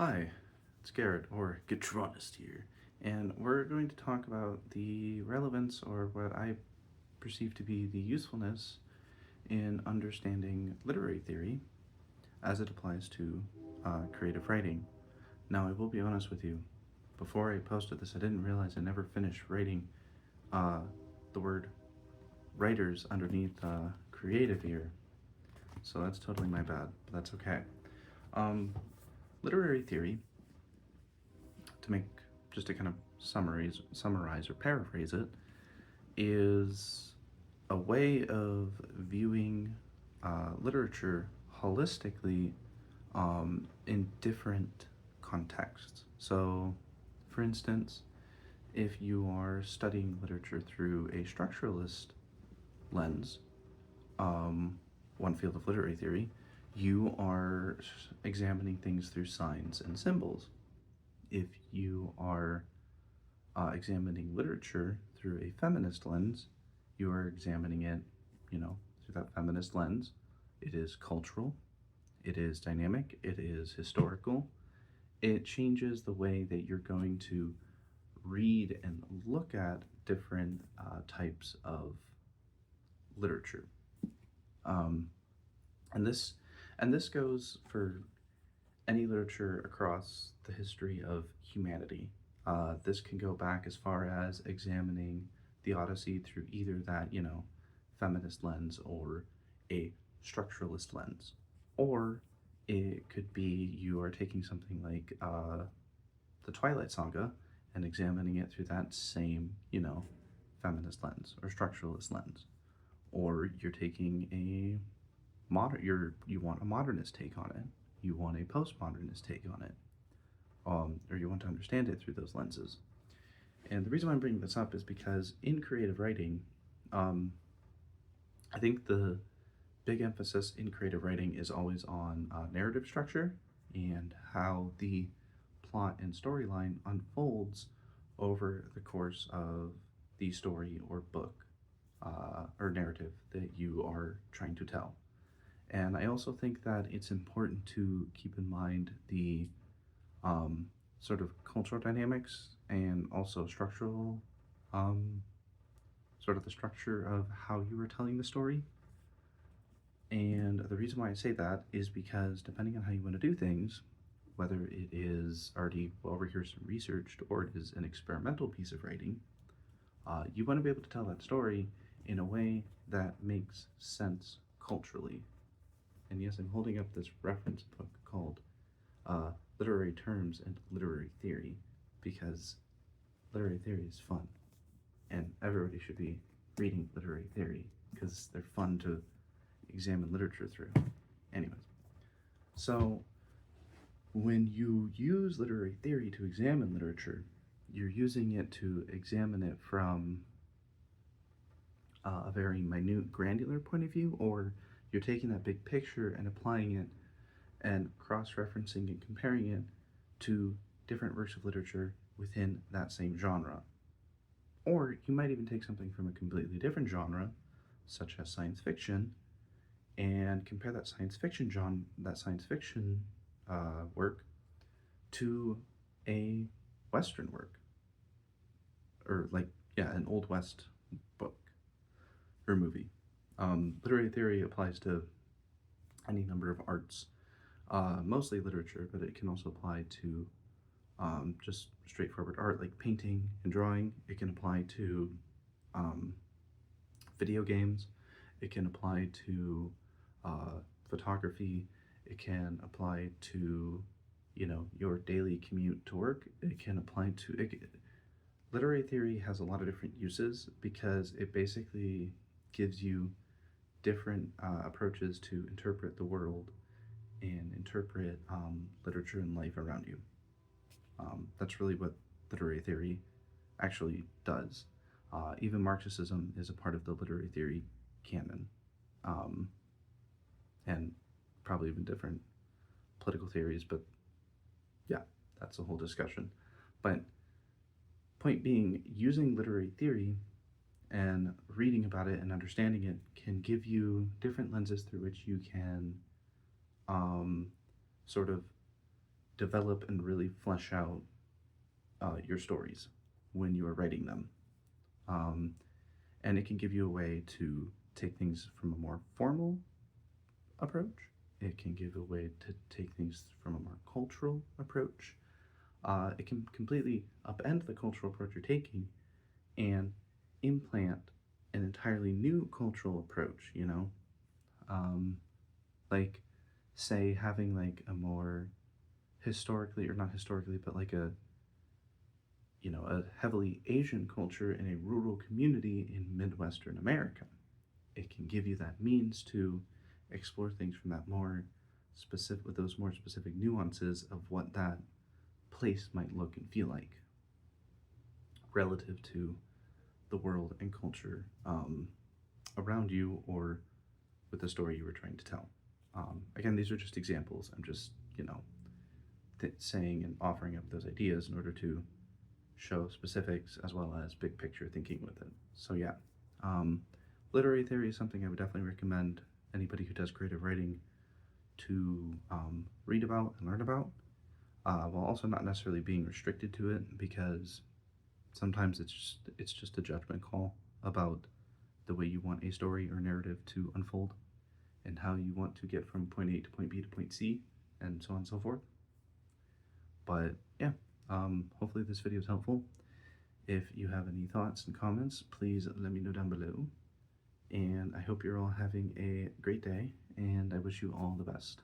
Hi, it's Garrett, or Gatronist here, and we're going to talk about the relevance, or what I perceive to be the usefulness, in understanding literary theory as it applies to creative writing. Now, I will be honest with you, before I posted this, I didn't realize I never finished writing uh, the word writers underneath creative here, so that's totally my bad, but that's okay. Um, Literary theory, to make just to kind of summarize or paraphrase it, is a way of viewing literature holistically in different contexts. So, for instance, if you are studying literature through a structuralist lens, um, one field of literary theory, you are examining things through signs and symbols. If you are examining literature through a feminist lens, you are examining it, through that feminist lens. It is cultural, it is dynamic, it is historical. It changes the way that you're going to read and look at different types of literature. Um, and this goes for any literature across the history of humanity. This can go back as far as examining the Odyssey through either that, feminist lens or a structuralist lens. Or it could be you are taking something like the Twilight Saga and examining it through that same, feminist lens or structuralist lens. Or you're taking a you want a modernist take on it, you want a postmodernist take on it, or you want to understand it through those lenses. And the reason why I'm bringing this up is because in creative writing, um, I think the big emphasis in creative writing is always on narrative structure and how the plot and storyline unfolds over the course of the story or book or narrative that you are trying to tell. And I also think that it's important to keep in mind the um, sort of cultural dynamics and also structural, um, sort of the structure of how you are telling the story. And the reason why I say that is because depending on how you want to do things, whether it is already well rehearsed and researched or it is an experimental piece of writing, you want to be able to tell that story in a way that makes sense culturally. And yes, I'm holding up this reference book called Literary Terms and Literary Theory because literary theory is fun, and everybody should be reading literary theory because they're fun to examine literature through. Anyways, so when you use literary theory to examine literature, you're using it to examine it from a very minute, granular point of view, or you're taking that big picture and applying it and cross referencing and comparing it to different works of literature within that same genre. Or you might even take something from a completely different genre, such as science fiction, and compare that science fiction work to a Western work, or like an Old West book or movie. Literary theory applies to any number of arts, mostly literature, but it can also apply to just straightforward art like painting and drawing. It can apply to um, video games. It can apply to photography. It can apply to, your daily commute to work. It can apply to literary theory has a lot of different uses because it basically gives you different approaches to interpret the world and interpret literature and life around you. That's really what literary theory actually does. Even Marxism is a part of the literary theory canon, um, and probably even different political theories, but yeah, that's a whole discussion. But point being, using literary theory and reading about it and understanding it can give you different lenses through which you can um, sort of develop and really flesh out your stories when you are writing them. Um, and it can give you a way to take things from a more formal approach. It can give a way to take things from a more cultural approach. It can completely upend the cultural approach you're taking and implant an entirely new cultural approach, you know? Um, like, say, having like a more historically, or not historically, but like a, you know, a heavily Asian culture in a rural community in Midwestern America. It can give you that means to explore things from that more specific, with those more specific nuances of what that place might look and feel like relative to the world and culture around you or with the story you were trying to tell. Again, these are just examples. I'm just, you know, saying and offering up those ideas in order to show specifics as well as big picture thinking with it. So, yeah, um, literary theory is something I would definitely recommend anybody who does creative writing to read about and learn about, while also not necessarily being restricted to it, because sometimes it's just a judgment call about the way you want a story or narrative to unfold and how you want to get from point A to point B to point C and so on and so forth. But yeah, hopefully this video is helpful. If you have any thoughts and comments, please let me know down below. And I hope you're all having a great day, and I wish you all the best.